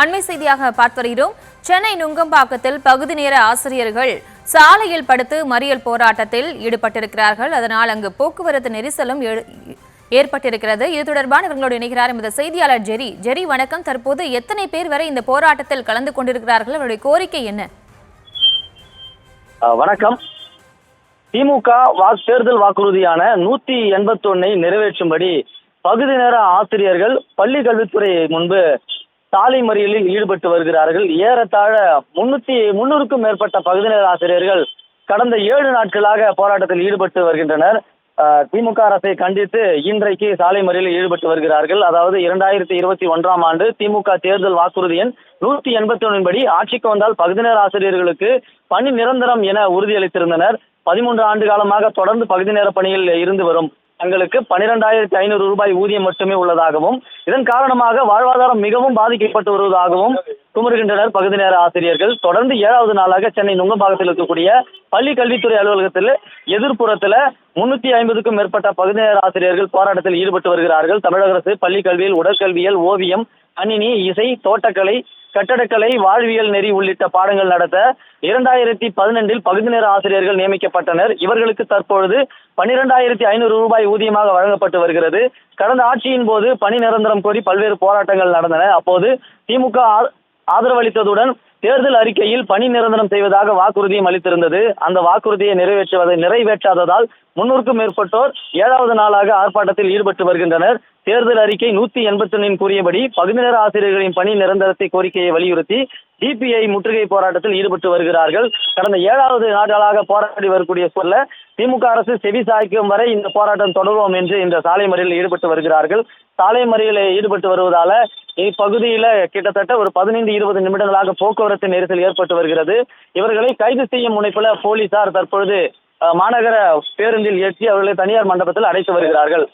அண்மை செய்தியாக பார்த்து வருகிறோம். சென்னை நுங்கம்பாக்கத்தில் பகுதி நேர ஆசிரியர்கள் சாலையில் படுத்து மறியல் போராட்டத்தில் ஈடுபட்டிருக்கிறார்கள். அதனால் அங்கு போக்குவரத்து நெரிசலும் ஏற்பட்டிருக்கிறது. இது தொடர்பான இவர்களோடு இணைகிறார் இந்த செய்தியாளர் ஜெரி. ஜெரி, வணக்கம். தற்போது எத்தனை பேர் வரை இந்த போராட்டத்தில் கலந்து கொண்டிருக்கிறார்கள்? அவருடைய கோரிக்கை என்ன? வணக்கம். திமுக தேர்தல் வாக்குறுதியான 181 நிறைவேற்றும்படி பகுதி நேர ஆசிரியர்கள் பள்ளி கல்வித்துறை முன்பு சாலை மறியலில் ஈடுபட்டு வருகிறார்கள். ஏறத்தாழ 300க்கும் மேற்பட்ட பகுதி நேர ஆசிரியர்கள் கடந்த 7 நாட்களாக போராட்டத்தில் ஈடுபட்டு வருகின்றனர். திமுக அரசை கண்டித்து இன்றைக்கு சாலை மறியலில் ஈடுபட்டு வருகிறார்கள். அதாவது 2021ஆம் ஆண்டு திமுக தேர்தல் வாக்குறுதி எண் 181 படி ஆட்சிக்கு வந்தால் பகுதி நேர ஆசிரியர்களுக்கு பணி நிரந்தரம் என உறுதியளித்திருந்தனர். 13 ஆண்டு காலமாக தொடர்ந்து பகுதி நேர பணியில் இருந்து வரும் தங்களுக்கு 12,500 ரூபாய் ஊதியம் மட்டுமே உள்ளதாகவும், இதன் காரணமாக வாழ்வாதாரம் மிகவும் பாதிக்கப்பட்டு வருவதாகவும் குமருகின்றனர் பகுதி நேர ஆசிரியர்கள். தொடர்ந்து 7வது நாளாக சென்னை நுங்கம்பாக்கத்தில் இருக்கக்கூடிய பள்ளி கல்வித்துறை அலுவலகத்தில் எதிர்ப்புறத்தில் 350க்கும் மேற்பட்ட பகுதி நேர ஆசிரியர்கள் போராட்டத்தில் ஈடுபட்டு வருகிறார்கள். தமிழக அரசு பள்ளி கல்வியில் உடற்கல்வியல், ஓவியம், கணினி, இசை, தோட்டக்கலை, கட்டடக்கலை, வாழ்வியல் நெறி உள்ளிட்ட பாடங்கள் நடத்த 2012 பகுதி நேர ஆசிரியர்கள் நியமிக்கப்பட்டனர். இவர்களுக்கு தற்பொழுது 12,500 ரூபாய் ஊதியமாக வழங்கப்பட்டு வருகிறது. கடந்த ஆட்சியின் போது பணி நிரந்தரம் கோரி பல்வேறு போராட்டங்கள் நடந்தன. அப்போது திமுக ஆதரவளித்ததுடன் தேர்தல் அறிக்கையில் பணி நிரந்தரம் செய்வதாக வாக்குறுதியும் அளித்திருந்தது. அந்த வாக்குறுதியை நிறைவேற்றாததால் 300க்கும் மேற்பட்டோர் 7வது நாளாக ஆர்ப்பாட்டத்தில் ஈடுபட்டு வருகின்றனர். தேர்தல் அறிக்கை 181 கூறியபடி பகுதி நேர ஆசிரியர்களின் பணி நிரந்தரத்தை கோரிக்கையை வலியுறுத்தி டிபிஐ முற்றுகை போராட்டத்தில் ஈடுபட்டு வருகிறார்கள். கடந்த 7வது நாட்களாக போராடி வரக்கூடிய சொல்ல திமுக அரசு செவி சாய்க்கும் வரை இந்த போராட்டம் தொடருவோம் என்று இந்த சாலை மறியலில் ஈடுபட்டு வருகிறார்கள். சாலை மறியலில் ஈடுபட்டு வருவதால இப்பகுதியில கிட்டத்தட்ட ஒரு 15-20 நிமிடங்களாக போக்குவரத்து நெரிசல் ஏற்பட்டு வருகிறது. இவர்களை கைது செய்யும் முனைப்புல போலீசார் தற்பொழுது மாநகர பேருந்தில் ஏற்றி அவர்களை தனியார் மண்டபத்தில் அடைத்து வருகிறார்கள்.